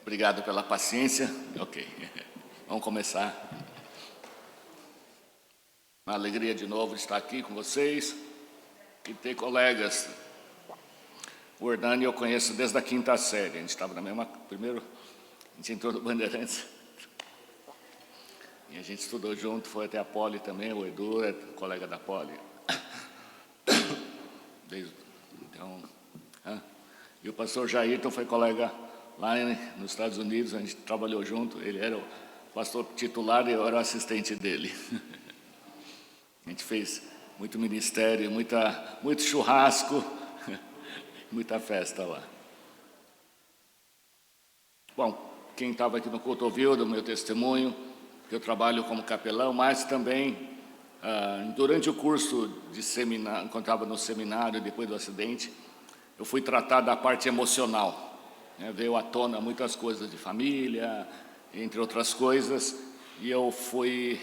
Obrigado pela paciência. Ok, vamos começar. Uma alegria de novo estar aqui com vocês e ter colegas. O Hernani eu conheço desde a 5ª série. A gente estava na mesma... Primeiro, a gente entrou no Bandeirantes. E a gente estudou junto, foi até a Poli também. O Edu é colega da Poli. Então, e o pastor Jairton foi colega lá nos Estados Unidos, a gente trabalhou junto, ele era o pastor titular e eu era o assistente dele. A gente fez muito ministério, muito churrasco, muita festa lá. Bom, quem estava aqui no culto ouviu do meu testemunho, que eu trabalho como capelão, mas também, durante o curso de seminário, quando estava no seminário, depois do acidente, eu fui tratar da parte emocional. Veio à tona muitas coisas de família, entre outras coisas, e eu fui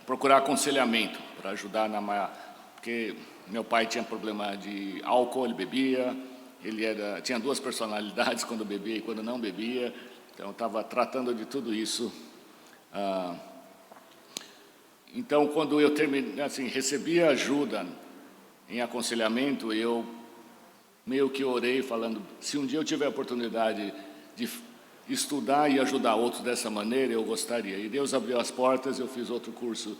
procurar aconselhamento para ajudar porque meu pai tinha problema de álcool, ele bebia, tinha 2 personalidades, quando bebia e quando não bebia, então eu estava tratando de tudo isso. Então, quando eu recebi ajuda em aconselhamento, eu meio que orei falando, se um dia eu tiver a oportunidade de estudar e ajudar outros dessa maneira, eu gostaria. E Deus abriu as portas, eu fiz outro curso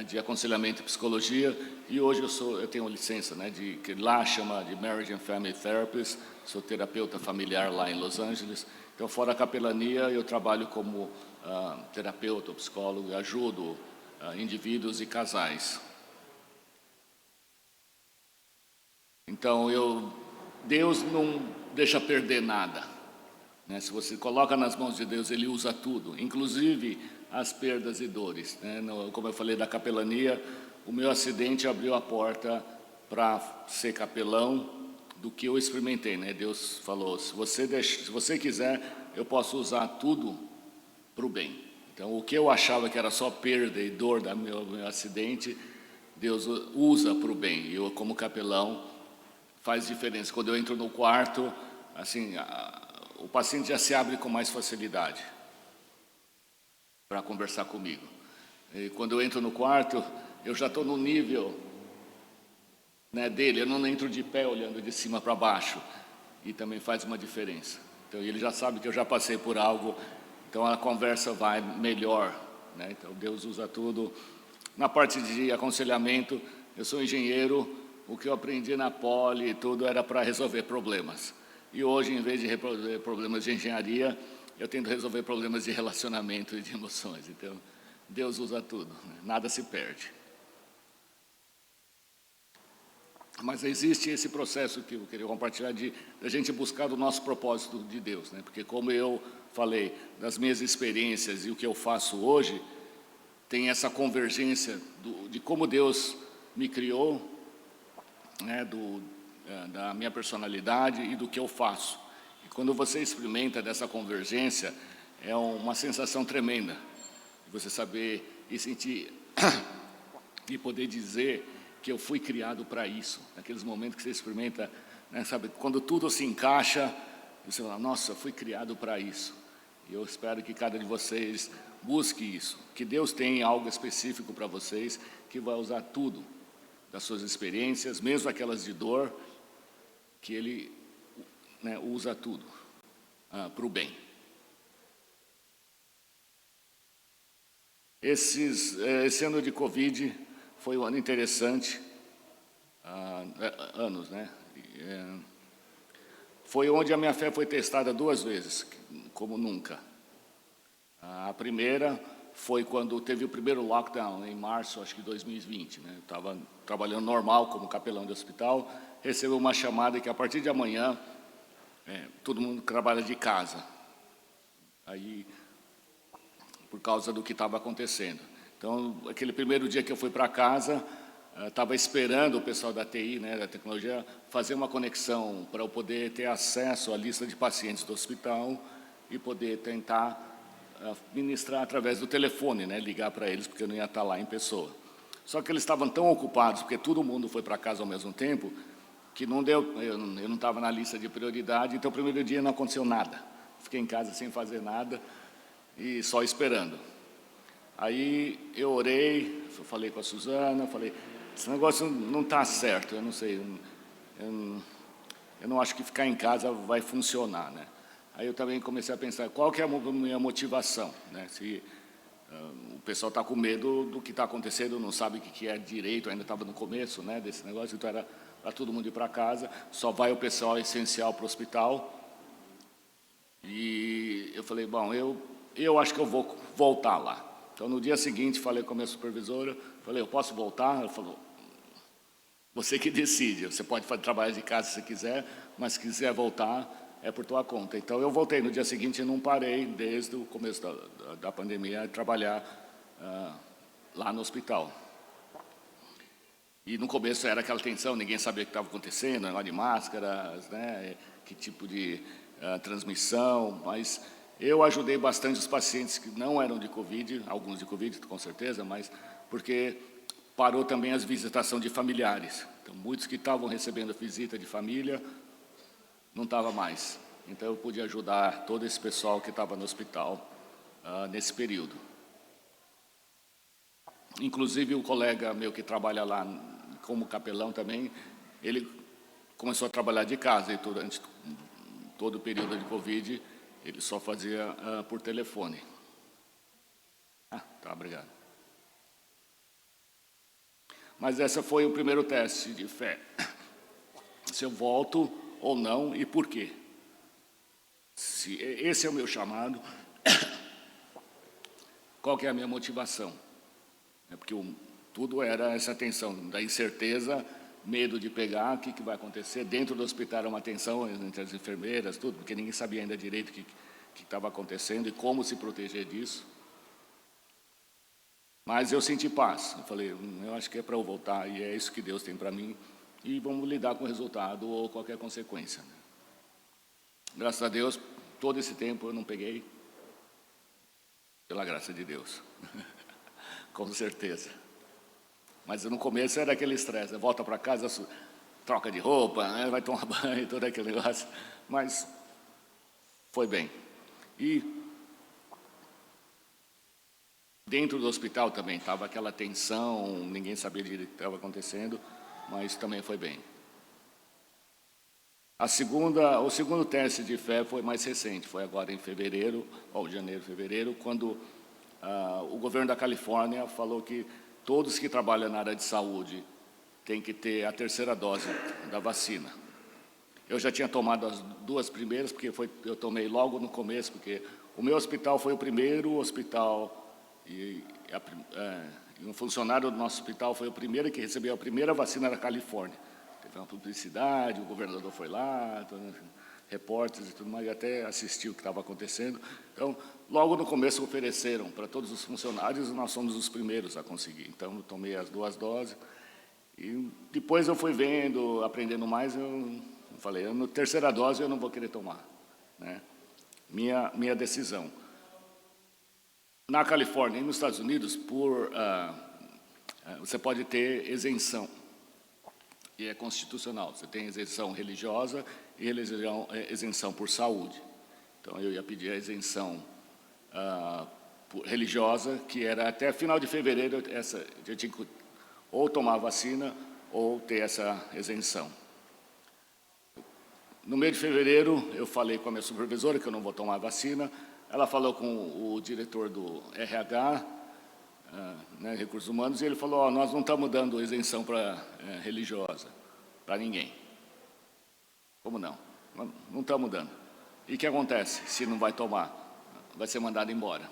de aconselhamento e psicologia, e hoje eu tenho licença, que lá chama de Marriage and Family Therapist, sou terapeuta familiar lá em Los Angeles. Então, fora a capelania, eu trabalho como terapeuta, psicólogo, e ajudo indivíduos e casais. Então, Deus não deixa perder nada. Se você coloca nas mãos de Deus, Ele usa tudo, inclusive as perdas e dores. Como eu falei da capelania, o meu acidente abriu a porta para ser capelão do que eu experimentei. Deus falou, se você quiser, eu posso usar tudo para o bem. Então, o que eu achava que era só perda e dor do meu acidente, Deus usa para o bem. E eu, como capelão, faz diferença. Quando eu entro no quarto, o paciente já se abre com mais facilidade para conversar comigo. E quando eu entro no quarto, eu já estou no nível dele, eu não entro de pé olhando de cima para baixo, e também faz uma diferença. Então, ele já sabe que eu já passei por algo, então a conversa vai melhor. Então, Deus usa tudo. Na parte de aconselhamento, eu sou engenheiro, o que eu aprendi na Poli e tudo era para resolver problemas. E hoje, em vez de resolver problemas de engenharia, eu tento resolver problemas de relacionamento e de emoções. Então, Deus usa tudo, nada se perde. Mas existe esse processo que eu queria compartilhar de a gente buscar o nosso propósito de Deus. Porque como eu falei, das minhas experiências e o que eu faço hoje, tem essa convergência de como Deus me criou, da minha personalidade e do que eu faço. E quando você experimenta dessa convergência, é uma sensação tremenda. Você saber e sentir e poder dizer que eu fui criado para isso. Naqueles momentos que você experimenta, quando tudo se encaixa, você fala, nossa, eu fui criado para isso. E eu espero que cada de vocês busque isso. Que Deus tem algo específico para vocês, que vai usar tudo das suas experiências, mesmo aquelas de dor, que Ele usa tudo para o bem. Esse ano de Covid foi um ano interessante, foi onde a minha fé foi testada 2 vezes, como nunca. A primeira foi quando teve o primeiro lockdown, em março, acho que 2020. Eu estava trabalhando normal como capelão de hospital, recebi uma chamada que a partir de amanhã, todo mundo trabalha de casa. Aí, por causa do que estava acontecendo. Então, aquele primeiro dia que eu fui para casa, estava esperando o pessoal da TI, da tecnologia, fazer uma conexão para eu poder ter acesso à lista de pacientes do hospital e poder tentar ministrar através do telefone, ligar para eles, porque eu não ia estar lá em pessoa. Só que eles estavam tão ocupados, porque todo mundo foi para casa ao mesmo tempo, que não deu, eu não estava na lista de prioridade, então o primeiro dia não aconteceu nada. fiquei em casa sem fazer nada e só esperando. Aí eu orei, falei com a Suzana, falei, esse negócio não está certo, eu não sei, eu não acho que ficar em casa vai funcionar, né? Aí eu também comecei a pensar, qual que é a minha motivação, né? Se o pessoal está com medo do que está acontecendo, não sabe o que é direito, ainda estava no começo, né, desse negócio, então era para todo mundo ir para casa, só vai o pessoal essencial para o hospital. E eu falei, bom, eu acho que eu vou voltar lá. Então, no dia seguinte, falei com a minha supervisora, falei, eu posso voltar? Ela falou, você que decide, você pode fazer trabalho de casa se quiser, mas se quiser voltar, é por tua conta. Então, eu voltei no dia seguinte e não parei, desde o começo da pandemia, a trabalhar lá no hospital. E no começo era aquela tensão, ninguém sabia o que estava acontecendo, negócio de máscaras, né, que tipo de transmissão, mas eu ajudei bastante os pacientes que não eram de Covid, alguns de Covid, com certeza, mas porque parou também as visitações de familiares. Então, muitos que estavam recebendo visita de família, não estava mais. Então, eu pude ajudar todo esse pessoal que estava no hospital nesse período. Inclusive, o colega meu que trabalha lá como capelão também, ele começou a trabalhar de casa, e durante todo o período de Covid, ele só fazia por telefone. Tá, obrigado. Mas esse foi o primeiro teste de fé. Se eu volto ou não e por quê. Se esse é o meu chamado, qual que é a minha motivação? É porque tudo era essa tensão da incerteza, medo de pegar, o que vai acontecer. Dentro do hospital era uma tensão entre as enfermeiras, tudo, porque ninguém sabia ainda direito o que estava acontecendo e como se proteger disso. Mas eu senti paz. Eu falei, eu acho que é para eu voltar e é isso que Deus tem para mim. E vamos lidar com o resultado ou qualquer consequência. Graças a Deus, todo esse tempo eu não peguei. Pela graça de Deus. Com certeza. Mas no começo era aquele estresse. Volta para casa, troca de roupa, né? Vai tomar banho, todo aquele negócio. Mas foi bem. E dentro do hospital também estava aquela tensão, ninguém sabia direito o que estava acontecendo, mas também foi bem. O segundo teste de fé foi mais recente, foi agora em fevereiro, ou janeiro, fevereiro, quando o governo da Califórnia falou que todos que trabalham na área de saúde têm que ter a terceira dose da vacina. Eu já tinha tomado as 2 primeiras, porque eu tomei logo no começo, porque o meu hospital foi o primeiro hospital, e um funcionário do nosso hospital foi o primeiro que recebeu a primeira vacina da Califórnia. Teve uma publicidade, o governador foi lá, repórteres e tudo mais, e até assistiu o que estava acontecendo. Então, logo no começo ofereceram para todos os funcionários, e nós somos os primeiros a conseguir. Então, eu tomei as 2 doses, e depois eu fui vendo, aprendendo mais, eu falei, na terceira dose eu não vou querer tomar, né? Minha decisão. Na Califórnia e nos Estados Unidos, você pode ter isenção. E é constitucional. Você tem isenção religiosa e isenção por saúde. Então, eu ia pedir a isenção religiosa, que era até final de fevereiro, eu tinha que ou tomar a vacina ou ter essa isenção. No mês de fevereiro, eu falei com a minha supervisora que eu não vou tomar a vacina. Ela falou com o diretor do RH, né, Recursos Humanos, e ele falou, nós não estamos dando isenção para religiosa, para ninguém. Como não? Não estamos dando. E o que acontece se não vai tomar? Vai ser mandado embora,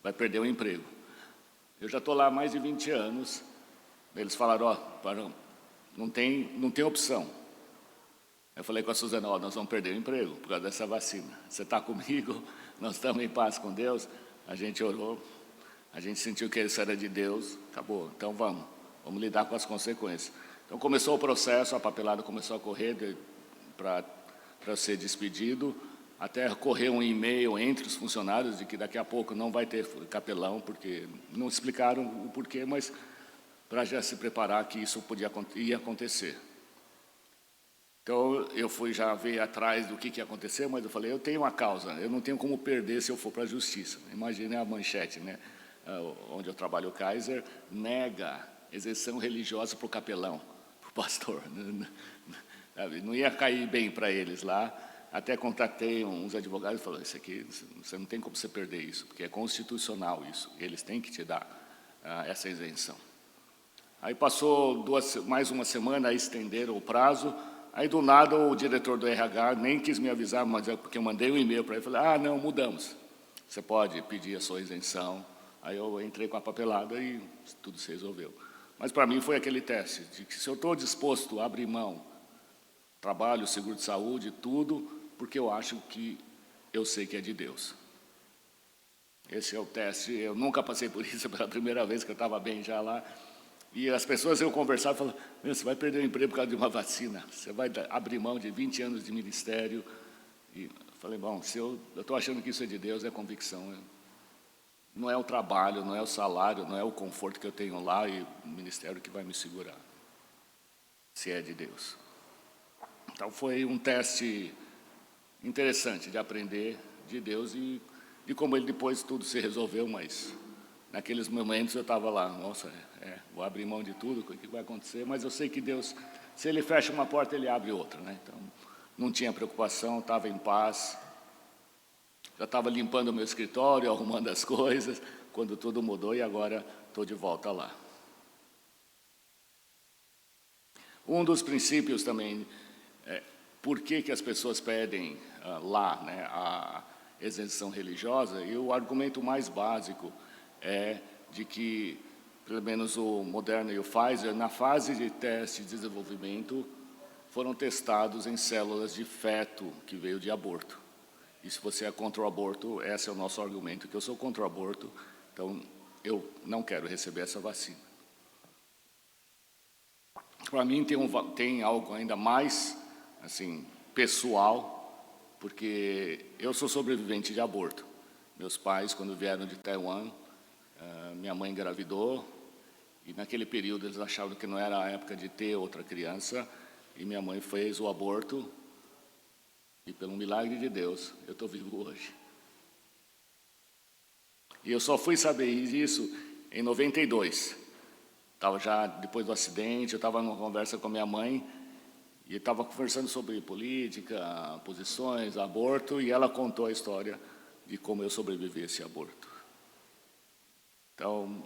vai perder o emprego. Eu já estou lá há mais de 20 anos, eles falaram, não tem opção. Eu falei com a Suzana, nós vamos perder o emprego por causa dessa vacina. Você está comigo, nós estamos em paz com Deus, a gente orou, a gente sentiu que isso era de Deus, acabou. Então vamos lidar com as consequências. Então começou o processo, a papelada começou a correr para ser despedido, até correr um e-mail entre os funcionários de que daqui a pouco não vai ter capelão, porque não explicaram o porquê, mas para já se preparar que isso ia acontecer. Então, eu fui já ver atrás do que ia acontecer, mas eu falei, eu tenho uma causa, eu não tenho como perder se eu for para a justiça. Imagine a manchete, né? Onde eu trabalho, o Kaiser nega isenção religiosa para o capelão, para o pastor. Não ia cair bem para eles lá. Até contatei uns advogados e falei, isso aqui, você não tem como você perder isso, porque é constitucional isso, eles têm que te dar essa isenção. Aí passou mais uma semana, aí estenderam o prazo. Aí, do nada, o diretor do RH nem quis me avisar, mas é porque eu mandei um e-mail para ele. Falei, não, mudamos. Você pode pedir a sua isenção. Aí eu entrei com a papelada e tudo se resolveu. Mas, para mim, foi aquele teste de que se eu estou disposto a abrir mão, trabalho, seguro de saúde, tudo, porque eu acho que eu sei que é de Deus. Esse é o teste. Eu nunca passei por isso, pela primeira vez que eu estava bem já lá. E as pessoas, eu conversava e falava, você vai perder o emprego por causa de uma vacina, você vai abrir mão de 20 anos de ministério. E eu falei, bom, se eu estou achando que isso é de Deus, é convicção. Não é o trabalho, não é o salário, não é o conforto que eu tenho lá e o ministério que vai me segurar, se é de Deus. Então foi um teste interessante de aprender de Deus e de como ele depois tudo se resolveu, mas naqueles momentos eu estava lá, nossa, vou abrir mão de tudo, o que vai acontecer? Mas eu sei que Deus, se Ele fecha uma porta, Ele abre outra, né? Então, não tinha preocupação, estava em paz. Já estava limpando o meu escritório, arrumando as coisas, quando tudo mudou e agora estou de volta lá. Um dos princípios também, por que as pessoas pedem lá, né, a isenção religiosa, e o argumento mais básico é de que, pelo menos o Moderna e o Pfizer, na fase de teste de desenvolvimento, foram testados em células de feto que veio de aborto. E se você é contra o aborto, esse é o nosso argumento, que eu sou contra o aborto, então eu não quero receber essa vacina. Para mim tem algo ainda mais, assim, pessoal, porque eu sou sobrevivente de aborto. Meus pais, quando vieram de Taiwan, minha mãe engravidou, e naquele período eles achavam que não era a época de ter outra criança, e minha mãe fez o aborto, e pelo milagre de Deus, eu estou vivo hoje. E eu só fui saber disso em 92. Estava já depois do acidente, eu estava numa conversa com a minha mãe, e estava conversando sobre política, posições, aborto, e ela contou a história de como eu sobrevivi a esse aborto. Então,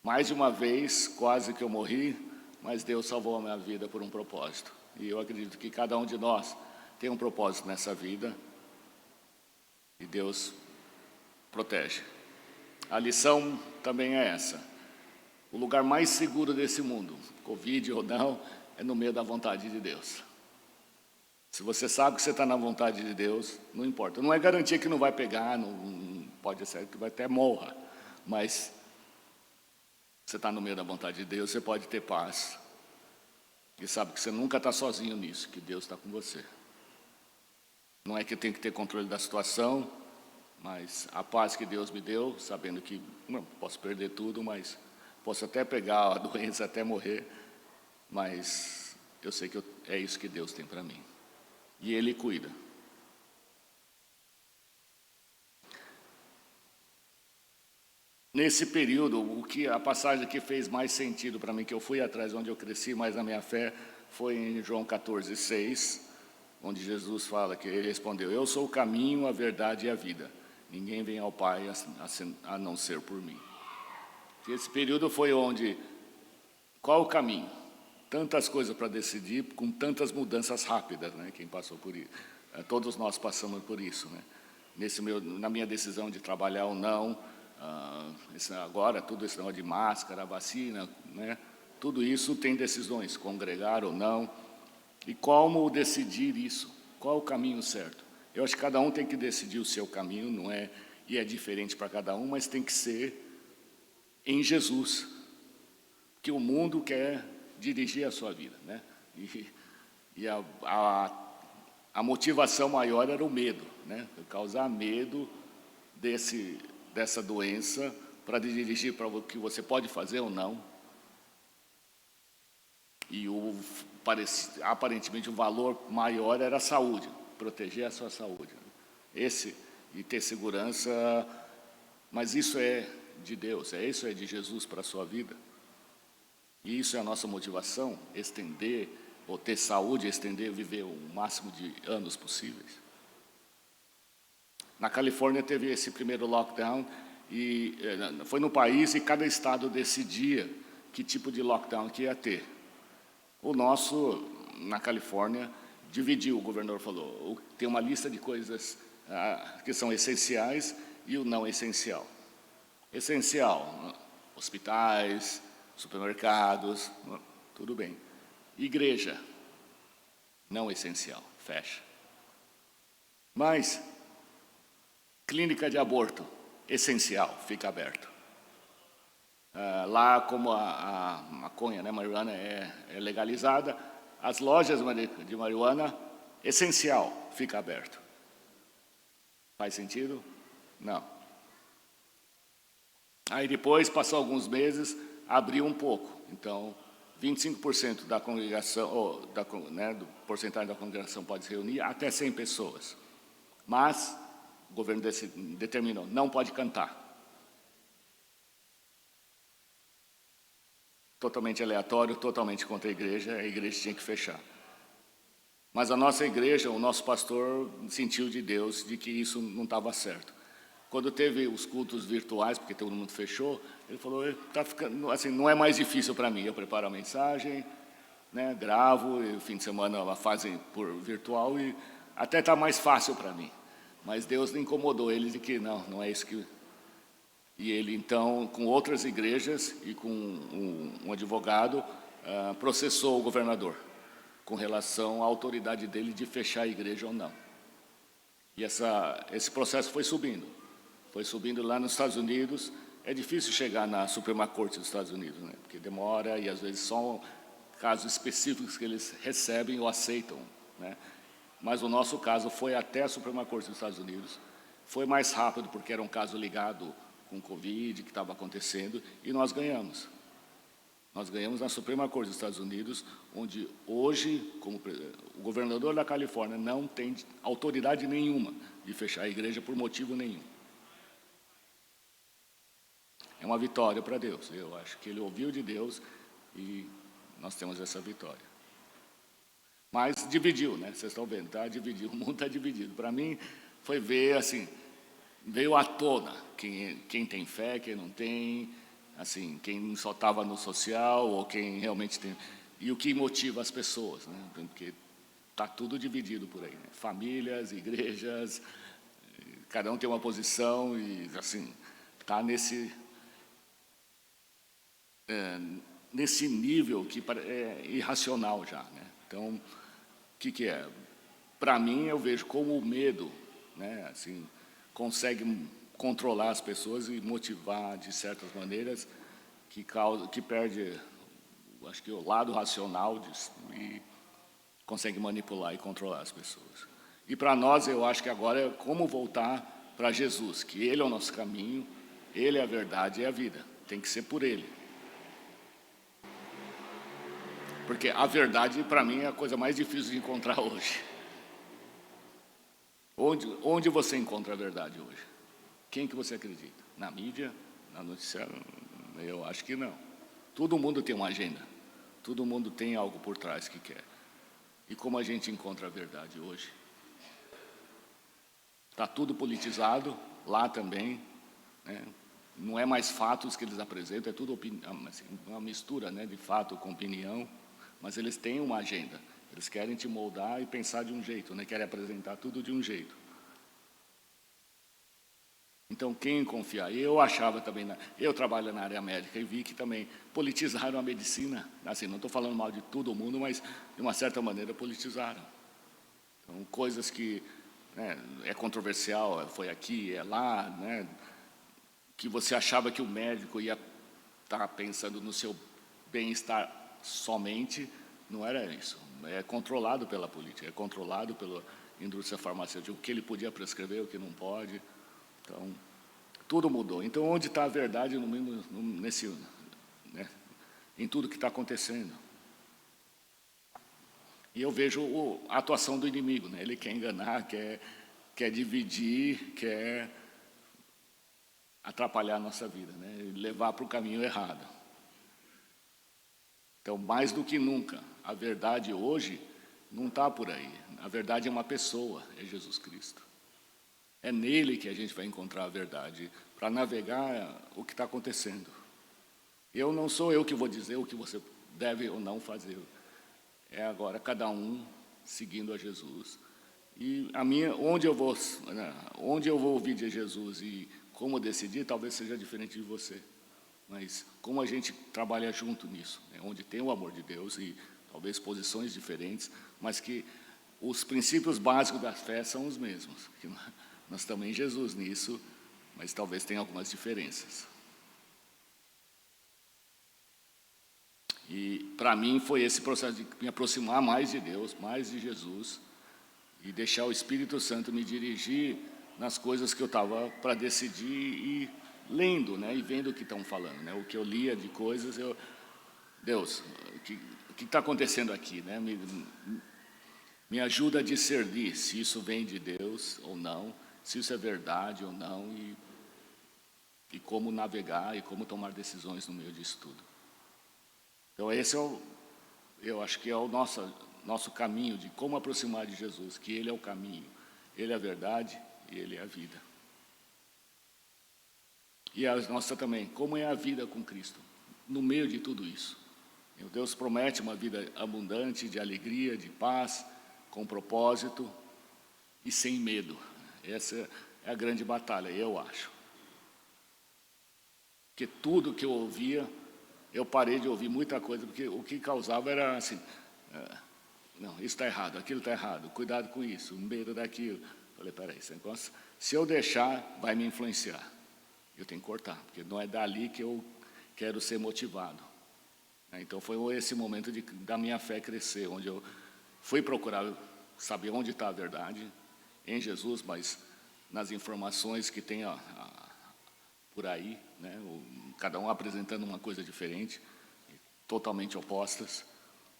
mais de uma vez, quase que eu morri, mas Deus salvou a minha vida por um propósito. E eu acredito que cada um de nós tem um propósito nessa vida, e Deus protege. A lição também é essa. O lugar mais seguro desse mundo, Covid ou não, é no meio da vontade de Deus. Se você sabe que você está na vontade de Deus, não importa. Não é garantia que não vai pegar, não pode ser que vai até morra, mas você está no meio da vontade de Deus, você pode ter paz. E sabe que você nunca está sozinho nisso, que Deus está com você. Não é que eu tenho que ter controle da situação, mas a paz que Deus me deu, sabendo que não posso perder tudo, mas posso até pegar a doença, até morrer, mas eu sei que é isso que Deus tem para mim. E Ele cuida. Nesse período, a passagem que fez mais sentido para mim, que eu fui atrás, onde eu cresci mais na minha fé, foi em João 14:6, onde Jesus fala que Ele respondeu, eu sou o caminho, a verdade e a vida. Ninguém vem ao Pai a não ser por mim. Esse período foi onde, qual o caminho? Tantas coisas para decidir, com tantas mudanças rápidas, né? Quem passou por isso? Todos nós passamos por isso, né? Na minha decisão de trabalhar ou não, agora tudo esse negócio de máscara, vacina, né? Tudo isso tem decisões, congregar ou não. E como decidir isso? Qual o caminho certo? Eu acho que cada um tem que decidir o seu caminho, não é? E é diferente para cada um, mas tem que ser em Jesus, que o mundo quer dirigir a sua vida, né? E a motivação maior era o medo, né? Causar medo dessa doença para dirigir para o que você pode fazer ou não. E aparentemente o valor maior era a saúde, proteger a sua saúde. E ter segurança, mas isso é de Deus, isso é de Jesus para a sua vida. E isso é a nossa motivação, estender, ou ter saúde, estender, viver o máximo de anos possíveis. Na Califórnia teve esse primeiro lockdown, e foi no país, e cada estado decidia que tipo de lockdown que ia ter. O nosso, na Califórnia, dividiu, o governador falou, tem uma lista de coisas que são essenciais e o não essencial. Essencial, hospitais, supermercados, tudo bem. Igreja, não essencial, fecha. Mas, clínica de aborto, essencial, fica aberto. Lá, como a maconha, né, marihuana é legalizada, as lojas de marihuana, essencial, fica aberto. Faz sentido? Não. Aí depois, passou alguns meses, abriu um pouco. Então, 25% da congregação, do porcentagem da congregação pode se reunir, até 100 pessoas. Mas o governo determinou, não pode cantar. Totalmente aleatório, totalmente contra a igreja tinha que fechar. Mas a nossa igreja, o nosso pastor sentiu de Deus de que isso não estava certo. Quando teve os cultos virtuais, porque todo mundo fechou, ele falou, tá ficando, assim, não é mais difícil para mim, eu preparo a mensagem, né, gravo, e o fim de semana ela fazem por virtual, e até está mais fácil para mim. Mas Deus incomodou ele de que não é isso que... E ele, então, com outras igrejas e com um advogado, processou o governador com relação à autoridade dele de fechar a igreja ou não. E esse processo foi subindo lá nos Estados Unidos. É difícil chegar na Suprema Corte dos Estados Unidos, né? Porque demora e, às vezes, são casos específicos que eles recebem ou aceitam, né? Mas o nosso caso foi até a Suprema Corte dos Estados Unidos. Foi mais rápido porque era um caso ligado com o Covid, que estava acontecendo, e nós ganhamos. Nós ganhamos na Suprema Corte dos Estados Unidos, onde hoje, como o governador da Califórnia não tem autoridade nenhuma de fechar a igreja por motivo nenhum. É uma vitória para Deus. Eu acho que ele ouviu de Deus e nós temos essa vitória. Mas dividiu, né? Vocês estão vendo, tá? Dividiu, o mundo está dividido. Para mim, foi ver, assim, veio à tona quem tem fé, quem não tem, assim, quem só estava no social ou quem realmente tem... E o que motiva as pessoas, né? Porque está tudo dividido por aí, né? Famílias, igrejas, cada um tem uma posição e, assim, está nesse nível que é irracional já, né? Então, o que é? Para mim, eu vejo como o medo, né, assim, consegue controlar as pessoas e motivar de certas maneiras que perde, acho que o lado racional e consegue manipular e controlar as pessoas. E para nós, eu acho que agora é como voltar para Jesus, que Ele é o nosso caminho, Ele é a verdade e a vida. Tem que ser por Ele. Porque a verdade, para mim, é a coisa mais difícil de encontrar hoje. Onde você encontra a verdade hoje? Quem que você acredita? Na mídia? Na noticiário? Eu acho que não. Todo mundo tem uma agenda. Todo mundo tem algo por trás que quer. E como a gente encontra a verdade hoje? Está tudo politizado, lá também, né? Não é mais fatos que eles apresentam, é tudo assim, uma mistura, né, de fato com opinião. Mas eles têm uma agenda, eles querem te moldar e pensar de um jeito, né? Querem apresentar tudo de um jeito. Então, quem confiar? Eu achava também, eu trabalho na área médica e vi que também politizaram a medicina. Assim, não estou falando mal de todo mundo, mas de uma certa maneira politizaram. Então, coisas que, né, é controversial, foi aqui, é lá, né, que você achava que o médico ia estar pensando no seu bem-estar somente, não era isso. É controlado pela política, é controlado pela indústria farmacêutica, o que ele podia prescrever, o que não pode. Então, tudo mudou. Então, onde está a verdade em tudo que está acontecendo? E eu vejo a atuação do inimigo, né? Ele quer enganar, quer dividir, quer atrapalhar a nossa vida, né? Levar para o caminho errado. Então, mais do que nunca, a verdade hoje não está por aí. A verdade é uma pessoa, é Jesus Cristo. É nele que a gente vai encontrar a verdade, para navegar o que está acontecendo. Não sou eu que vou dizer o que você deve ou não fazer. É agora cada um seguindo a Jesus. E onde eu vou ouvir de Jesus e como decidir, talvez seja diferente de você. Mas como a gente trabalha junto nisso, né? Onde tem o amor de Deus e talvez posições diferentes, mas que os princípios básicos da fé são os mesmos. Que nós estamos em Jesus nisso, mas talvez tenha algumas diferenças. E para mim foi esse processo de me aproximar mais de Deus, mais de Jesus, e deixar o Espírito Santo me dirigir nas coisas que eu estava para decidir e lendo, né, e vendo o que estão falando, né, o que eu lia de coisas, Deus, o que está acontecendo aqui, né, me ajuda a discernir se isso vem de Deus ou não, se isso é verdade ou não, e como navegar e como tomar decisões no meio disso tudo. Então esse eu acho que é o nosso caminho de como aproximar de Jesus, que Ele é o caminho, Ele é a verdade e Ele é a vida. E a nossa também, como é a vida com Cristo, no meio de tudo isso. Deus promete uma vida abundante, de alegria, de paz, com propósito e sem medo. Essa é a grande batalha, eu acho. Porque tudo que eu ouvia, eu parei de ouvir muita coisa, porque o que causava era assim, não, isso está errado, aquilo está errado, cuidado com isso, medo daquilo. Falei, peraí, esse negócio, se eu deixar, vai me influenciar. Eu tenho que cortar, porque não é dali que eu quero ser motivado. Então foi esse momento da minha fé crescer, onde eu fui procurar saber onde está a verdade, em Jesus, mas nas informações que tem por aí, né? Cada um apresentando uma coisa diferente, totalmente opostas,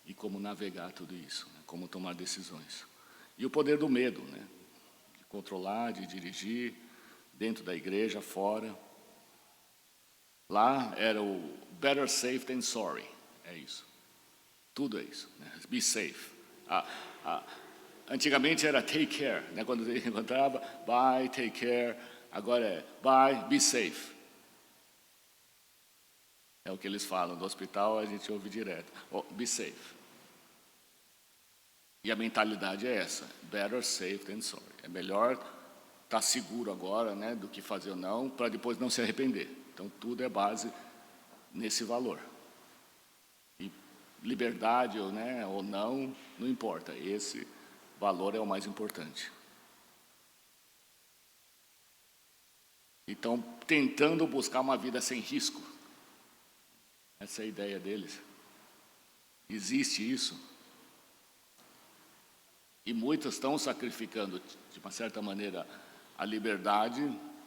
e como navegar tudo isso, né? Como tomar decisões. E o poder do medo, né? De controlar, de dirigir, dentro da igreja, fora. Lá era o better safe than sorry, é isso. Tudo é isso, né? Be safe. Antigamente era take care, né? Quando você encontrava, bye, take care. Agora é bye, be safe. É o que eles falam no hospital, a gente ouve direto. Be safe. E a mentalidade é essa, better safe than sorry. É melhor estar seguro agora, né, do que fazer ou não, para depois não se arrepender. Então tudo é base nesse valor. E liberdade ou não importa. Esse valor é o mais importante. Então, tentando buscar uma vida sem risco. Essa é a ideia deles. Existe isso. E muitos estão sacrificando, de uma certa maneira, a liberdade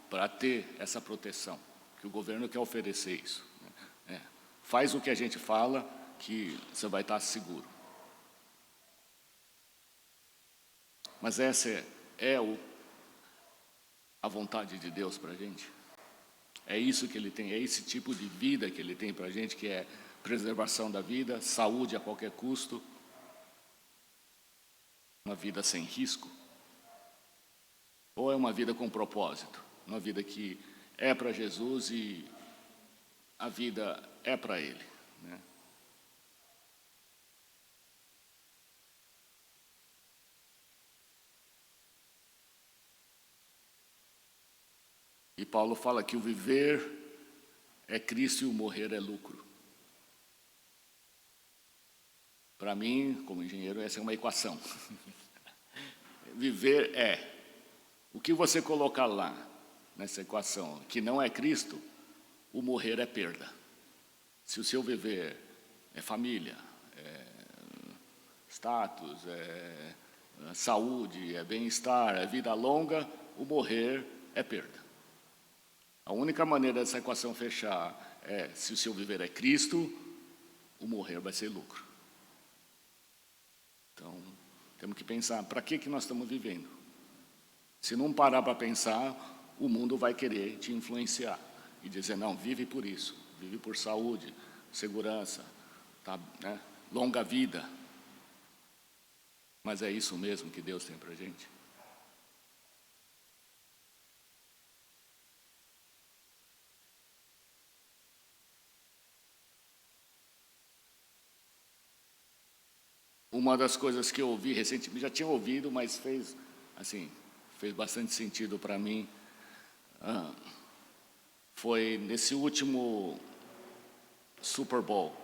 para ter essa proteção. Que o governo quer oferecer isso. Faz o que a gente fala, que você vai estar seguro. Mas essa é a vontade de Deus para a gente. É isso que Ele tem, é esse tipo de vida que Ele tem para a gente, que é preservação da vida, saúde a qualquer custo, uma vida sem risco. Ou é uma vida com propósito, uma vida que é para Jesus e a vida é para Ele, né? E Paulo fala que o viver é Cristo e o morrer é lucro. Para mim, como engenheiro, essa é uma equação. Viver é. O que você colocar lá, nessa equação, que não é Cristo, o morrer é perda. Se o seu viver é família, é status, é saúde, é bem-estar, é vida longa, o morrer é perda. A única maneira dessa equação fechar é, se o seu viver é Cristo, o morrer vai ser lucro. Então, temos que pensar, para que nós estamos vivendo? Se não parar para pensar, o mundo vai querer te influenciar e dizer, não, vive por isso, vive por saúde, segurança, tá, né? Longa vida. Mas é isso mesmo que Deus tem para a gente? Uma das coisas que eu ouvi recentemente, já tinha ouvido, mas fez bastante sentido para mim, foi nesse último Super Bowl.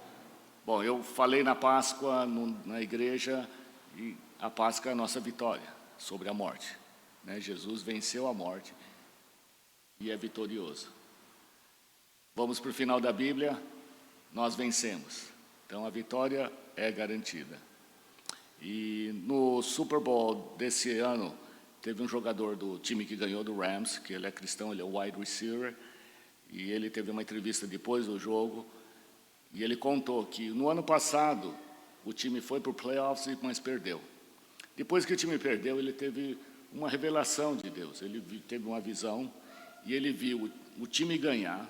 Bom, eu falei na Páscoa, na igreja, e a Páscoa é a nossa vitória sobre a morte, né? Jesus venceu a morte e é vitorioso. Vamos para o final da Bíblia, nós vencemos. Então a vitória é garantida. E no Super Bowl desse ano, teve um jogador do time que ganhou, do Rams, que ele é cristão, ele é wide receiver, e ele teve uma entrevista depois do jogo, e ele contou que no ano passado o time foi para o playoffs, mas perdeu. Depois que o time perdeu, ele teve uma revelação de Deus, ele teve uma visão, e ele viu o time ganhar,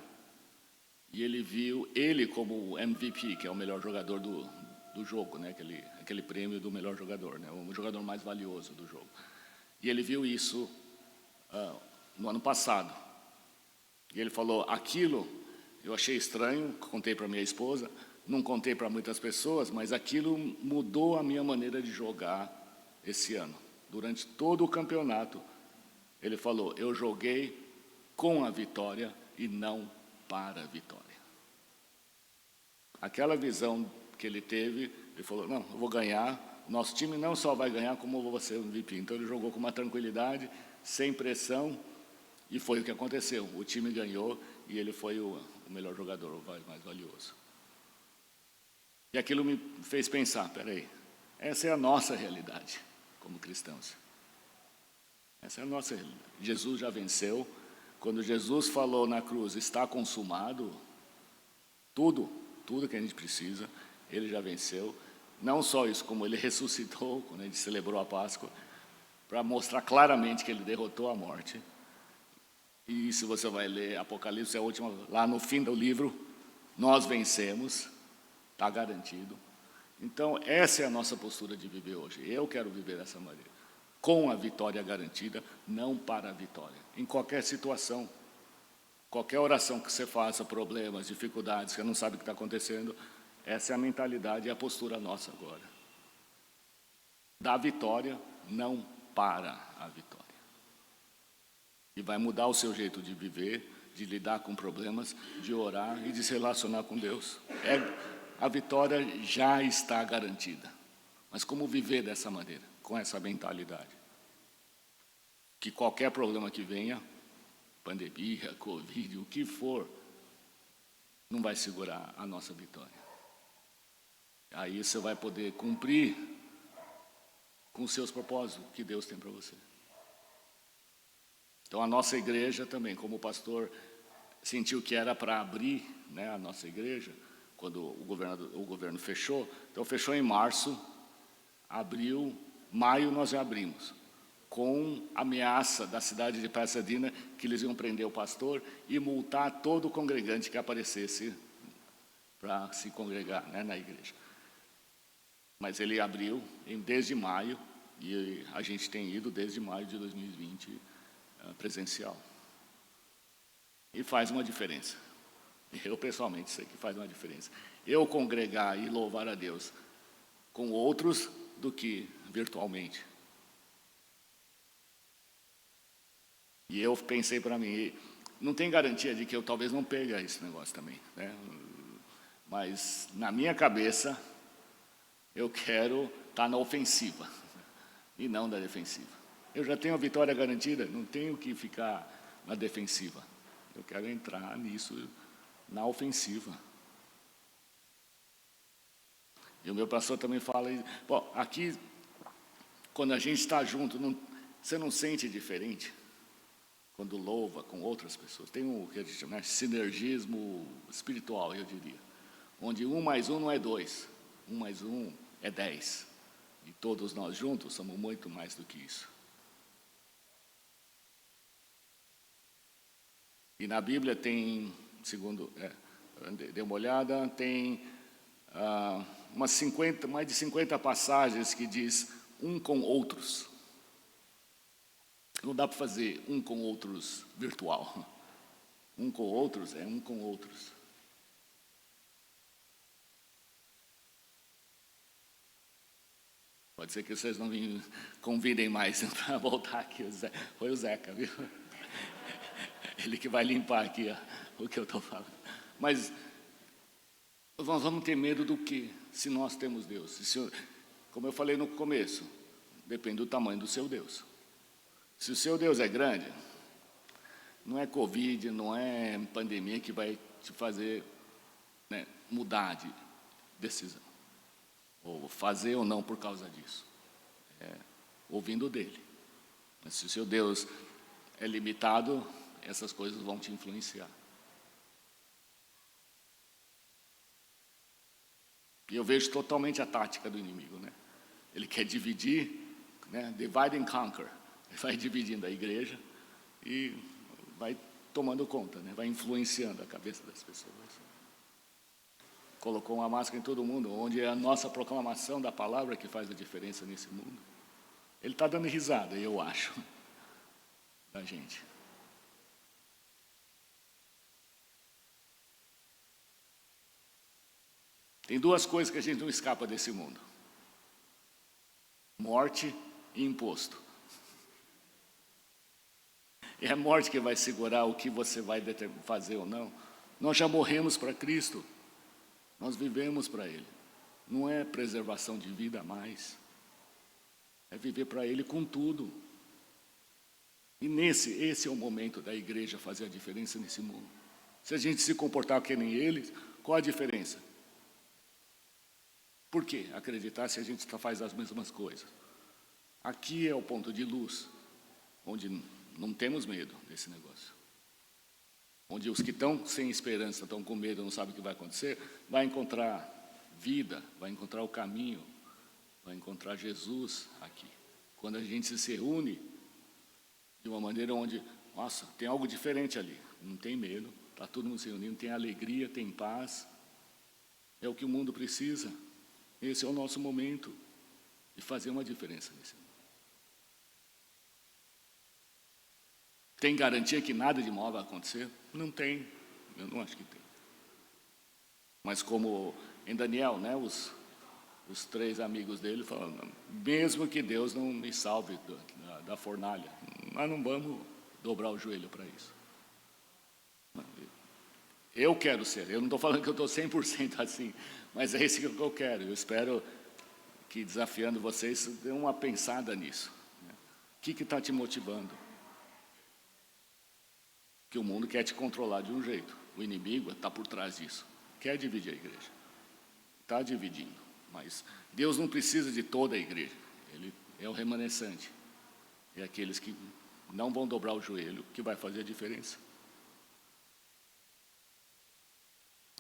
e ele viu ele como o MVP, que é o melhor jogador do jogo, né? Aquele prêmio do melhor jogador, né? O jogador mais valioso do jogo. E ele viu isso no ano passado. E ele falou, aquilo eu achei estranho, contei para minha esposa, não contei para muitas pessoas, mas aquilo mudou a minha maneira de jogar esse ano. Durante todo o campeonato, ele falou, eu joguei com a vitória e não para a vitória. Aquela visão que ele teve, ele falou, não, eu vou ganhar, nosso time não só vai ganhar, como eu vou ser o MVP. Então ele jogou com uma tranquilidade, sem pressão, e foi o que aconteceu. O time ganhou e ele foi o melhor jogador, o mais valioso. E aquilo me fez pensar, peraí, essa é a nossa realidade como cristãos. Essa é a nossa realidade. Jesus já venceu. Quando Jesus falou na cruz, está consumado, tudo que a gente precisa, ele já venceu. Não só isso, como ele ressuscitou, quando a gente celebrou a Páscoa, para mostrar claramente que ele derrotou a morte. E se você vai ler Apocalipse, é a última, lá no fim do livro, nós vencemos, está garantido. Então, essa é a nossa postura de viver hoje. Eu quero viver dessa maneira, com a vitória garantida, não para a vitória. Em qualquer situação, qualquer oração que você faça, problemas, dificuldades, você não sabe o que está acontecendo, essa é a mentalidade e a postura nossa agora. Da vitória, não para a vitória. E vai mudar o seu jeito de viver, de lidar com problemas, de orar e de se relacionar com Deus. A vitória já está garantida. Mas como viver dessa maneira, com essa mentalidade? Que qualquer problema que venha, pandemia, Covid, o que for, não vai segurar a nossa vitória. Aí você vai poder cumprir com os seus propósitos que Deus tem para você. Então a nossa igreja também, como o pastor sentiu que era para abrir, né, a nossa igreja, quando o governo fechou, então fechou em março, abril, maio nós já abrimos, com ameaça da cidade de Pasadena que eles iam prender o pastor e multar todo o congregante que aparecesse para se congregar, né, na igreja. Mas ele abriu desde maio, e a gente tem ido desde maio de 2020 presencial. E faz uma diferença. Eu pessoalmente sei que faz uma diferença. Eu congregar e louvar a Deus com outros do que virtualmente. E eu pensei para mim, não tem garantia de que eu talvez não pegue esse negócio também, né? Mas na minha cabeça, eu quero estar na ofensiva e não na defensiva. Eu já tenho a vitória garantida, não tenho que ficar na defensiva. Eu quero entrar nisso, na ofensiva. E o meu pastor também fala, bom, aqui, quando a gente está junto, você não sente diferente? Quando louva com outras pessoas. Tem o que a gente chama de sinergismo espiritual, eu diria. Onde 1 mais 1 não é 2, 1 mais 1 é 10. E todos nós juntos somos muito mais do que isso. E na Bíblia tem, segundo, dê uma olhada, tem mais de 50 passagens que diz um com outros. Não dá para fazer um com outros virtual. Um com outros é um com outros. Pode ser que vocês não me convidem mais para voltar aqui. Foi o Zeca, viu? Ele que vai limpar aqui o que eu estou falando. Mas nós vamos ter medo do quê? Se nós temos Deus. Como eu falei no começo, depende do tamanho do seu Deus. Se o seu Deus é grande, não é Covid, não é pandemia que vai te fazer, né, mudar de decisão. Ou fazer ou não por causa disso. Ouvindo dele. Mas se o seu Deus é limitado, essas coisas vão te influenciar. E eu vejo totalmente a tática do inimigo, né? Ele quer dividir, né? Divide and conquer. Ele vai dividindo a igreja e vai tomando conta, né? Vai influenciando a cabeça das pessoas. Colocou uma máscara em todo mundo, onde é a nossa proclamação da palavra que faz a diferença nesse mundo. Ele está dando risada, eu acho, da gente. Tem duas coisas que a gente não escapa desse mundo: morte e imposto. É a morte que vai segurar o que você vai fazer ou não. Nós já morremos para Cristo. Nós vivemos para Ele. Não é preservação de vida mais. É viver para Ele com tudo. E esse é o momento da igreja fazer a diferença nesse mundo. Se a gente se comportar que nem eles, qual a diferença? Por que acreditar se a gente faz as mesmas coisas? Aqui é o ponto de luz, onde não temos medo desse negócio. Onde os que estão sem esperança, estão com medo, não sabem o que vai acontecer, vai encontrar vida, vai encontrar o caminho, vai encontrar Jesus aqui. Quando a gente se reúne de uma maneira onde, nossa, tem algo diferente ali, não tem medo, está todo mundo se reunindo, tem alegria, tem paz, é o que o mundo precisa. Esse é o nosso momento de fazer uma diferença nesse mundo. Tem garantia que nada de mal vai acontecer? Não tem, eu não acho que tem. Mas como em Daniel, né, os 3 amigos dele falam, mesmo que Deus não me salve da fornalha, nós não vamos dobrar o joelho para isso. Eu quero ser, eu não estou falando que eu estou 100% assim, mas é isso que eu quero. Eu espero que, desafiando vocês, dê uma pensada nisso. Né? O que está te motivando? Que o mundo quer te controlar de um jeito. O inimigo está por trás disso. Quer dividir a igreja. Está dividindo. Mas Deus não precisa de toda a igreja. Ele é o remanescente. É aqueles que não vão dobrar o joelho que vai fazer a diferença.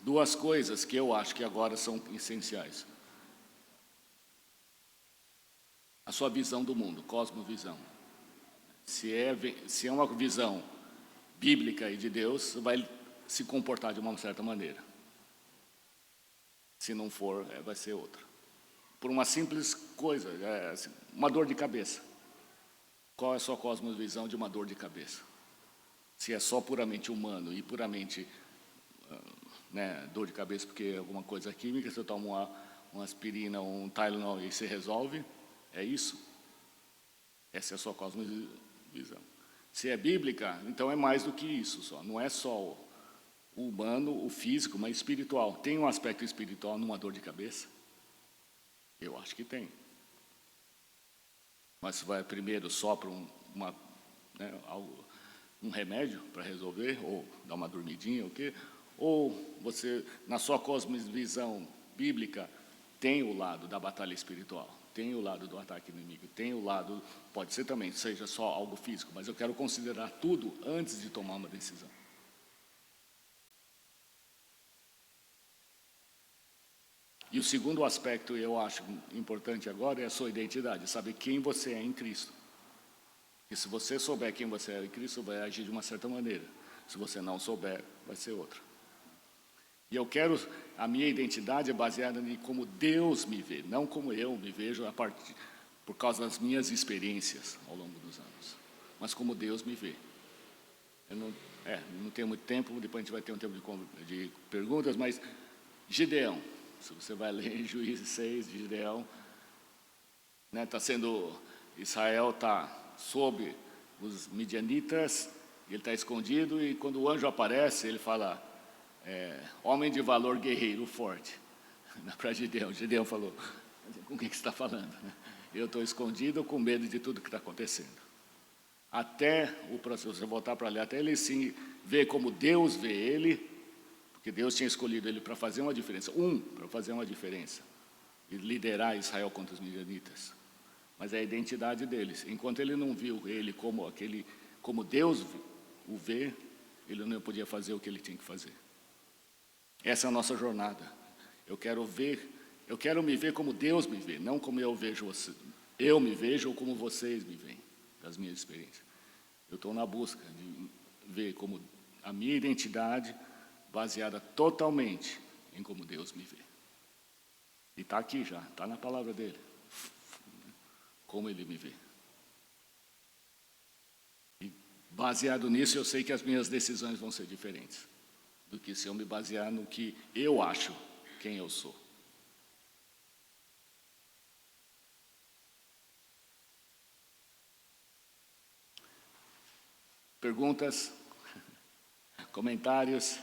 2 coisas que eu acho que agora são essenciais. A sua visão do mundo, cosmovisão. Se é uma visão bíblica e de Deus, você vai se comportar de uma certa maneira. Se não for, vai ser outra. Por uma simples coisa, uma dor de cabeça. Qual é a sua cosmovisão de uma dor de cabeça? Se é só puramente humano e puramente dor de cabeça porque é alguma coisa química, você toma uma aspirina, um Tylenol e se resolve, é isso? Essa é a sua cosmovisão. Se é bíblica, então é mais do que isso só. Não é só o humano, o físico, mas espiritual. Tem um aspecto espiritual numa dor de cabeça? Eu acho que tem. Mas se vai primeiro só para um remédio para resolver, ou dar uma dormidinha, o quê? Ou você, na sua cosmovisão bíblica, tem o lado da batalha espiritual, tem o lado do ataque inimigo, tem o lado, pode ser também, seja só algo físico, mas eu quero considerar tudo antes de tomar uma decisão. E o segundo aspecto, eu acho importante agora, é a sua identidade, saber quem você é em Cristo. E se você souber quem você é em Cristo, vai agir de uma certa maneira. Se você não souber, vai ser outra. E eu quero, a minha identidade é baseada em como Deus me vê, não como eu me vejo por causa das minhas experiências ao longo dos anos, mas como Deus me vê. Eu não tenho muito tempo, depois a gente vai ter um tempo de perguntas, mas Gideão, se você vai ler em Juízes 6, Gideão, né, Israel está sob os midianitas, ele está escondido, e quando o anjo aparece, ele fala, homem de valor, guerreiro, forte, para Gideão. Gideão falou, com quem que você está falando? Eu estou escondido com medo de tudo que está acontecendo. Até o processo, você voltar para ali, até ele sim ver como Deus vê ele, porque Deus tinha escolhido ele para fazer uma diferença, para fazer uma diferença, e liderar Israel contra os midianitas. Mas é a identidade deles. Enquanto ele não viu ele como Deus o vê, ele não podia fazer o que ele tinha que fazer. Essa é a nossa jornada. Eu quero me ver como Deus me vê, não como eu vejo você. Eu me vejo ou como vocês me veem, das minhas experiências. Eu estou na busca de ver como a minha identidade baseada totalmente em como Deus me vê. E está aqui já, está na palavra dele. Como ele me vê. E baseado nisso, eu sei que as minhas decisões vão ser diferentes do que se eu me basear no que eu acho quem eu sou. Perguntas? Comentários?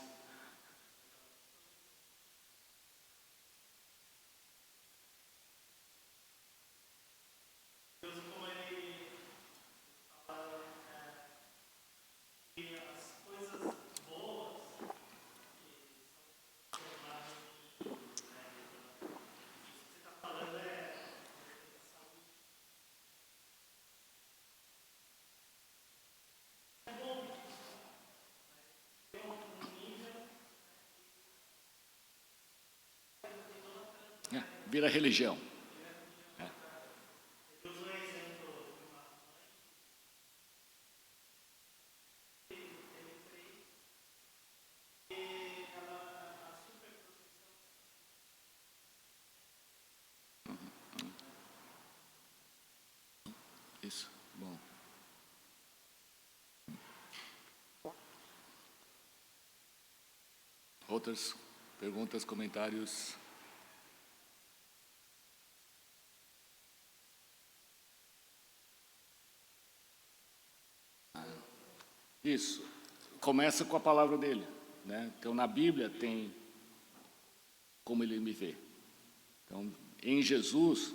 Vira religião. Isso, bom. Outras perguntas, comentários? Isso. Começa com a palavra dele, né? Então, na Bíblia tem como ele me vê. Então, em Jesus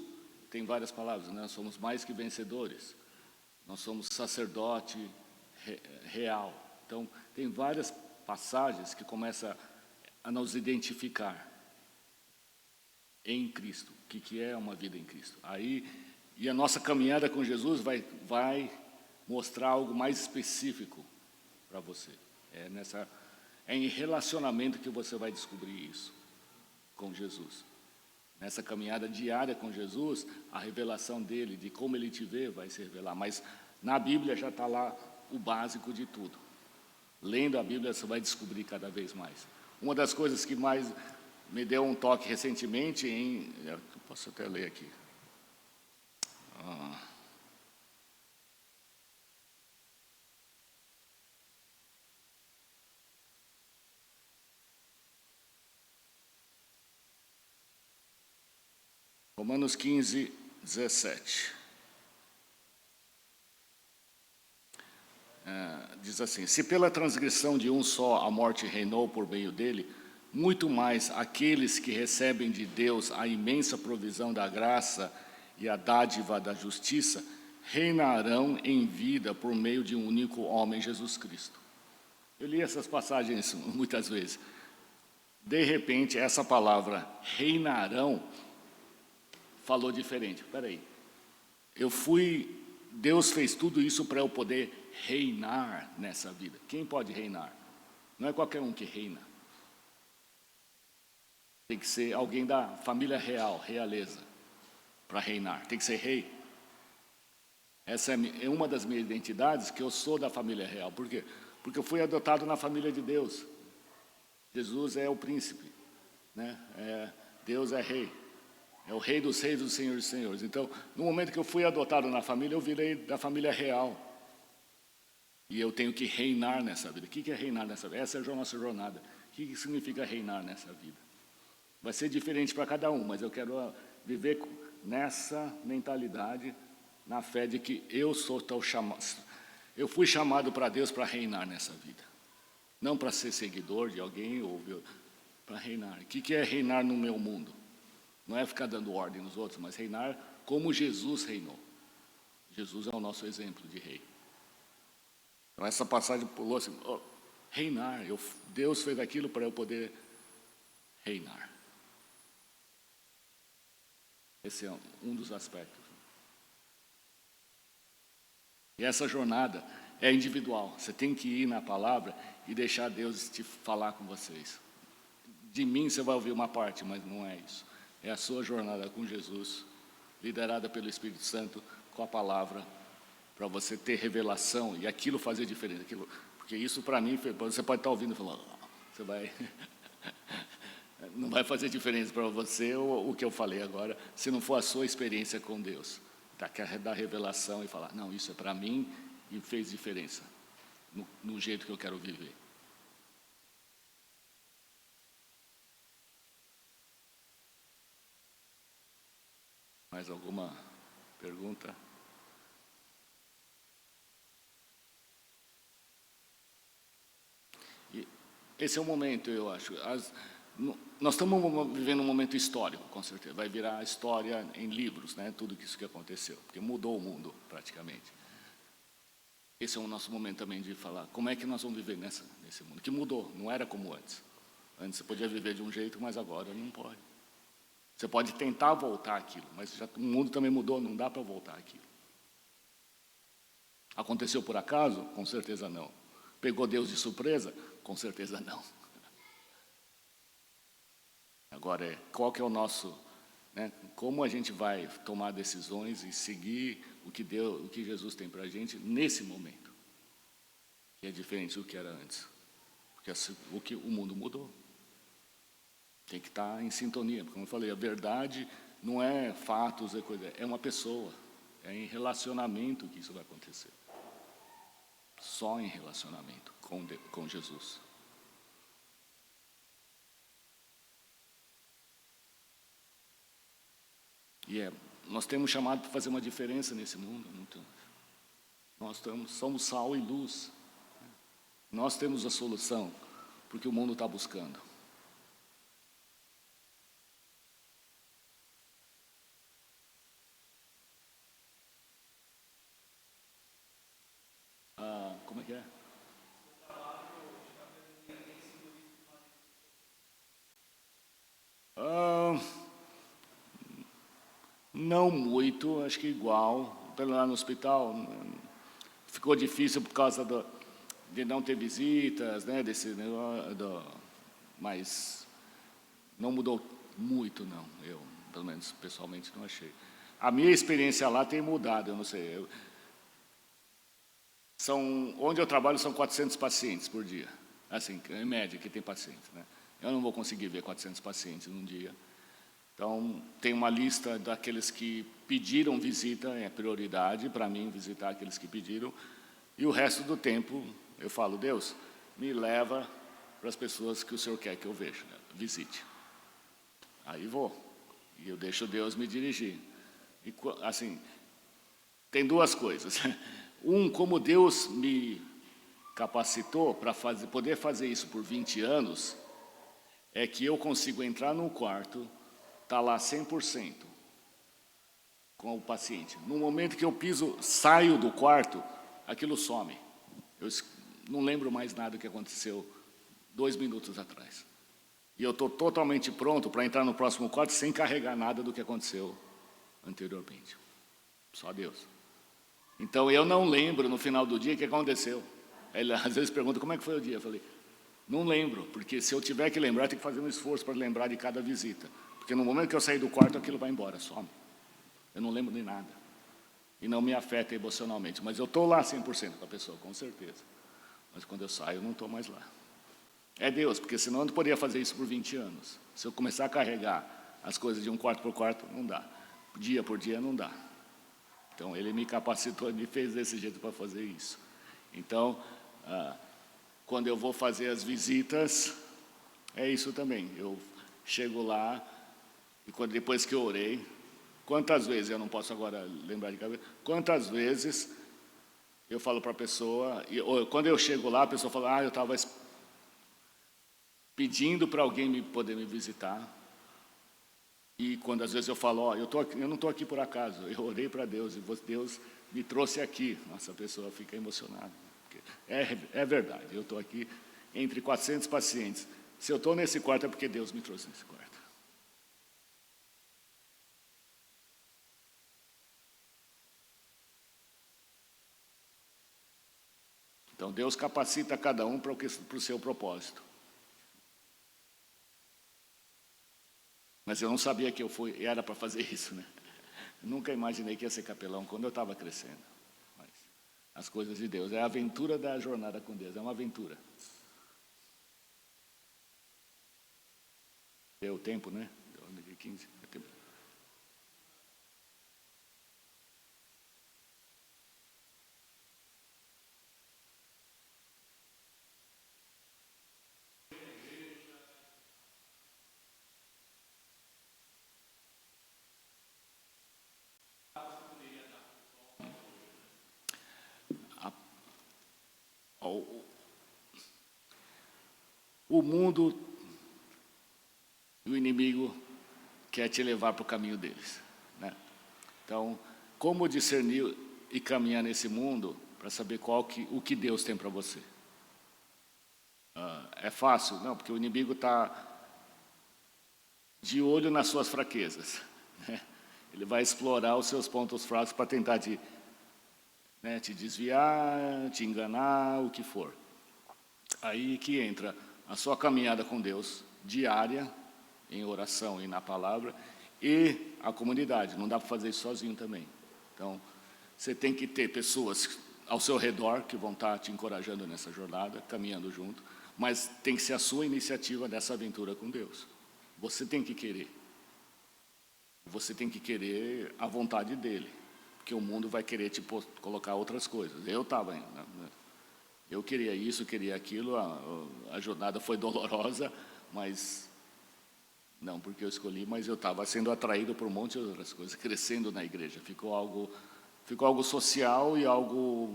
tem várias palavras, né? Nós somos mais que vencedores. Nós somos sacerdote real. Então, tem várias passagens que começam a nos identificar em Cristo, o que é uma vida em Cristo. Aí, e a nossa caminhada com Jesus vai mostrar algo mais específico para você. É em relacionamento que você vai descobrir isso com Jesus. Nessa caminhada diária com Jesus, a revelação dele, de como ele te vê, vai se revelar. Mas na Bíblia já está lá o básico de tudo. Lendo a Bíblia, você vai descobrir cada vez mais. Uma das coisas que mais me deu um toque recentemente, eu posso até ler aqui. Romanos 15, 17. Diz assim: se pela transgressão de um só a morte reinou por meio dele, muito mais aqueles que recebem de Deus a imensa provisão da graça e a dádiva da justiça reinarão em vida por meio de um único homem, Jesus Cristo. Eu li essas passagens muitas vezes. De repente, essa palavra reinarão falou diferente. Espera aí. Deus fez tudo isso para eu poder reinar nessa vida. Quem pode reinar? Não é qualquer um que reina. Tem que ser alguém da família real, realeza, para reinar. Tem que ser rei. Essa é uma das minhas identidades, que eu sou da família real. Por quê? Porque eu fui adotado na família de Deus. Jesus é o príncipe, né? Deus é rei. É o rei dos reis, dos senhores dos senhores. Então, no momento que eu fui adotado na família, eu virei da família real. E eu tenho que reinar nessa vida. O que é reinar nessa vida? Essa é a nossa jornada. O que significa reinar nessa vida? Vai ser diferente para cada um, mas eu quero viver nessa mentalidade, na fé de que eu sou tão chamado. Eu fui chamado para Deus para reinar nessa vida. Não para ser seguidor de alguém, ou para reinar. O que é reinar no meu mundo? Não é ficar dando ordem nos outros, mas reinar como Jesus reinou. Jesus é o nosso exemplo de rei. Então essa passagem pulou assim, reinar. Deus fez aquilo para eu poder reinar. Esse é um dos aspectos. E essa jornada é individual. Você tem que ir na palavra e deixar Deus te falar com vocês. De mim você vai ouvir uma parte, mas não é isso. É a sua jornada com Jesus, liderada pelo Espírito Santo, com a palavra, para você ter revelação e aquilo fazer diferença. Porque isso para mim, você pode estar ouvindo e falar, você vai... Não vai fazer diferença para você o que eu falei agora, se não for a sua experiência com Deus. Quer dar revelação e falar, não, isso é para mim e fez diferença no jeito que eu quero viver. Mais alguma pergunta? E esse é o momento, eu acho. Nós estamos vivendo um momento histórico, com certeza. Vai virar história em livros, né? Tudo isso que aconteceu, porque mudou o mundo praticamente. Esse é o nosso momento também de falar como é que nós vamos viver nesse mundo, que mudou, não era como antes. Antes você podia viver de um jeito, mas agora não pode. Você pode tentar voltar aquilo, mas o mundo também mudou, não dá para voltar aquilo. Aconteceu por acaso? Com certeza não. Pegou Deus de surpresa? Com certeza não. Agora, qual que é o nosso, né, como a gente vai tomar decisões e seguir o que Jesus tem para a gente nesse momento, que é diferente do que era antes, porque o mundo mudou. Tem que estar em sintonia, como eu falei, a verdade não é fatos, é uma pessoa, é em relacionamento que isso vai acontecer. Só em relacionamento com Jesus. E nós temos chamado para fazer uma diferença nesse mundo. Nós somos sal e luz. Nós temos a solução, porque o mundo está buscando. Como é que é? Não muito, acho que igual. Pelo lá no hospital, ficou difícil por causa de não ter visitas, né? Desse negócio, mas não mudou muito, não. Eu, pelo menos, pessoalmente, não achei. A minha experiência lá tem mudado, eu não sei. Onde eu trabalho são 400 pacientes por dia. Assim, em média, que tem pacientes, né? Eu não vou conseguir ver 400 pacientes num dia. Então, tem uma lista daqueles que pediram visita, é prioridade para mim visitar aqueles que pediram. E o resto do tempo, eu falo, Deus, me leva para as pessoas que o Senhor quer que eu veja, né? Visite. Aí vou. E eu deixo Deus me dirigir. E, assim, tem duas coisas. Como Deus me capacitou para poder fazer isso por 20 anos, é que eu consigo entrar num quarto, tá lá 100% com o paciente. No momento que eu saio do quarto, aquilo some. Eu não lembro mais nada do que aconteceu 2 minutos atrás. E eu estou totalmente pronto para entrar no próximo quarto sem carregar nada do que aconteceu anteriormente. Só Deus. Então, eu não lembro no final do dia o que aconteceu. Ele às vezes pergunta, como é que foi o dia? Eu falei, Não lembro, porque se eu tiver que lembrar, eu tenho que fazer um esforço para lembrar de cada visita. Porque no momento que eu sair do quarto, aquilo vai embora, some. Eu não lembro de nada. E não me afeta emocionalmente. Mas eu estou lá 100% com a pessoa, com certeza. Mas quando eu saio, eu não estou mais lá. É Deus, porque senão eu não poderia fazer isso por 20 anos. Se eu começar a carregar as coisas de um quarto por quarto, não dá. Dia por dia, não dá. Então, Ele me capacitou e me fez desse jeito para fazer isso. Então, quando eu vou fazer as visitas, é isso também. Eu chego lá e depois que eu orei, quantas vezes, eu não posso agora lembrar de cabeça, quantas vezes eu falo para a pessoa, quando eu chego lá, a pessoa fala, eu estava pedindo para alguém poder me visitar. E quando às vezes eu falo, eu não estou aqui por acaso, eu orei para Deus e Deus me trouxe aqui. Nossa, a pessoa fica emocionada. É verdade, eu estou aqui entre 400 pacientes. Se eu estou nesse quarto é porque Deus me trouxe nesse quarto. Então Deus capacita cada um para o seu propósito. Mas eu não sabia que era para fazer isso, né? Nunca imaginei que ia ser capelão quando eu estava crescendo. Mas as coisas de Deus, é a aventura da jornada com Deus, é uma aventura. Deu tempo, né? Deu 2015. O mundo e o inimigo quer te levar para o caminho deles, né? Então, como discernir e caminhar nesse mundo para saber o que Deus tem para você? É fácil? Não, porque o inimigo está de olho nas suas fraquezas, né? Ele vai explorar os seus pontos fracos para tentar te desviar, te enganar, o que for. Aí que entra a sua caminhada com Deus diária, em oração e na palavra, e a comunidade. Não dá para fazer isso sozinho também. Então, você tem que ter pessoas ao seu redor que vão estar te encorajando nessa jornada, caminhando junto, mas tem que ser a sua iniciativa dessa aventura com Deus. Você tem que querer. Você tem que querer a vontade dele, porque o mundo vai querer te colocar outras coisas. Eu estava indo, né? Eu queria isso, queria aquilo, a jornada foi dolorosa, mas não porque eu escolhi, mas eu estava sendo atraído por um monte de outras coisas, crescendo na igreja. Ficou algo social e algo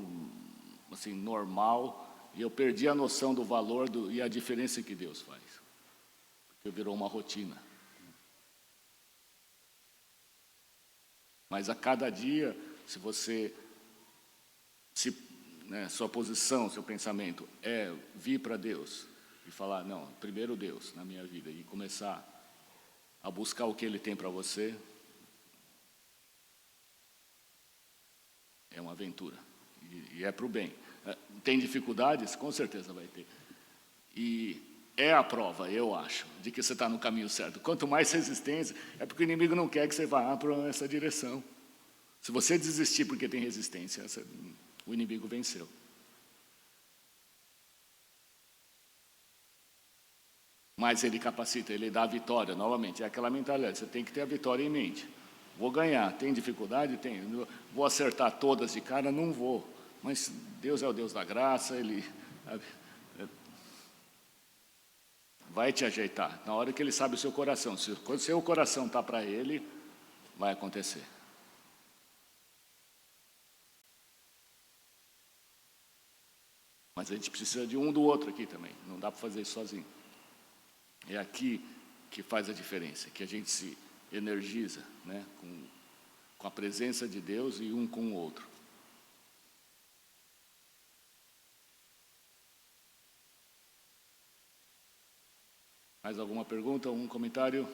assim normal, e eu perdi a noção do valor e a diferença que Deus faz, porque virou uma rotina. Mas a cada dia, se você sua posição, seu pensamento é vir para Deus e falar, não, primeiro Deus na minha vida, e começar a buscar o que Ele tem para você, é uma aventura, e é para o bem. Tem dificuldades? Com certeza vai ter. E é a prova, eu acho, de que você está no caminho certo. Quanto mais resistência, é porque o inimigo não quer que você vá para essa direção. Se você desistir porque tem resistência, o inimigo venceu. Mas ele capacita, ele dá a vitória, novamente. É aquela mentalidade, você tem que ter a vitória em mente. Vou ganhar, tem dificuldade? Tem. Vou acertar todas de cara? Não vou. Mas Deus é o Deus da graça, Ele vai te ajeitar. Na hora que Ele sabe o seu coração. Se o seu coração está para Ele, vai acontecer. Mas a gente precisa de um do outro aqui também. Não dá para fazer isso sozinho. É aqui que faz a diferença, que a gente se energiza, né, com a presença de Deus e um com o outro. Mais alguma pergunta, um comentário?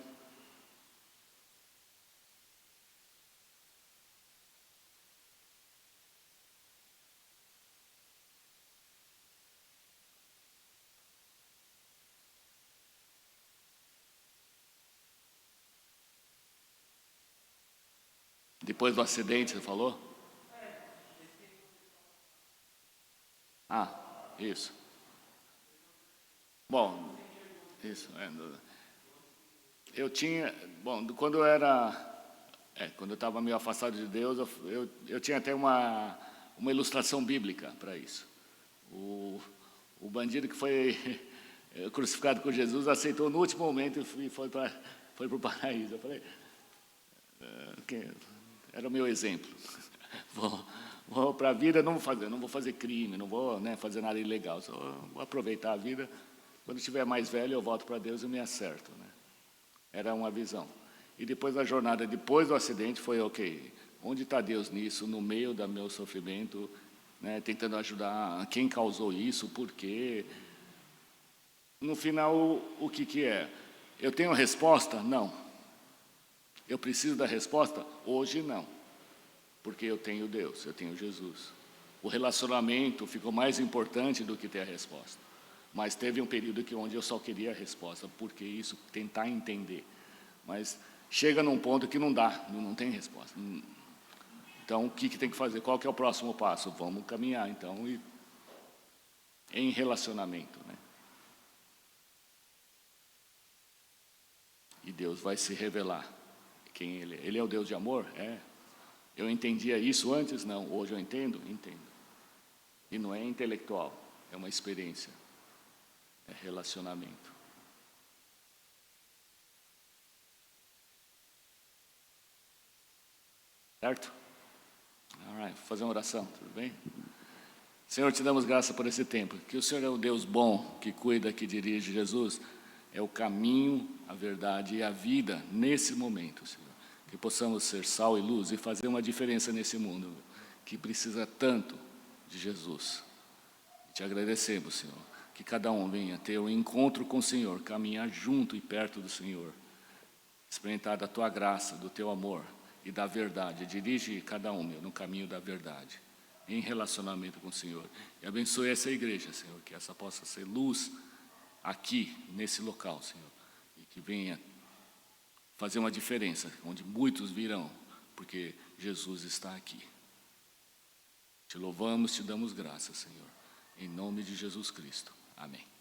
Depois do acidente, você falou? Ah, isso. Bom, isso. Eu tinha, bom, quando eu era, quando eu estava meio afastado de Deus, eu tinha até uma ilustração bíblica para isso. O bandido que foi crucificado com Jesus aceitou no último momento e foi para o paraíso. Eu falei, era o meu exemplo. Vou para a vida, não vou fazer crime, não vou, né, fazer nada ilegal, só vou aproveitar a vida. Quando estiver mais velho, eu volto para Deus e me acerto, né? Era uma visão. E depois da jornada, depois do acidente, foi ok. Onde está Deus nisso, no meio do meu sofrimento, né, tentando ajudar quem causou isso, por quê? No final, o que é? Eu tenho resposta? Não. Eu preciso da resposta? Hoje não. Porque eu tenho Deus, eu tenho Jesus. O relacionamento ficou mais importante do que ter a resposta. Mas teve um período onde eu só queria a resposta, porque isso, tentar entender. Mas chega num ponto que não dá, não tem resposta. Então, o que tem que fazer? Qual que é o próximo passo? Vamos caminhar, então, em relacionamento, né? E Deus vai se revelar quem Ele é. Ele é o Deus de amor? É. Eu entendia isso antes? Não. Hoje eu entendo? Entendo. E não é intelectual, é uma experiência. É relacionamento. Certo? Alright, vou fazer uma oração, tudo bem? Senhor, te damos graça por esse tempo. Que o Senhor é o Deus bom, que cuida, que dirige. Jesus é o caminho, a verdade e a vida nesse momento, Senhor. Que possamos ser sal e luz e fazer uma diferença nesse mundo que precisa tanto de Jesus. Te agradecemos, Senhor, que cada um venha ter um encontro com o Senhor, caminhar junto e perto do Senhor, experimentar da Tua graça, do Teu amor e da verdade. Dirige cada um, meu, no caminho da verdade, em relacionamento com o Senhor. E abençoe essa igreja, Senhor, que essa possa ser luz aqui, nesse local, Senhor, e que venha fazer uma diferença, onde muitos virão, porque Jesus está aqui. Te louvamos, te damos graças, Senhor. Em nome de Jesus Cristo. Amém.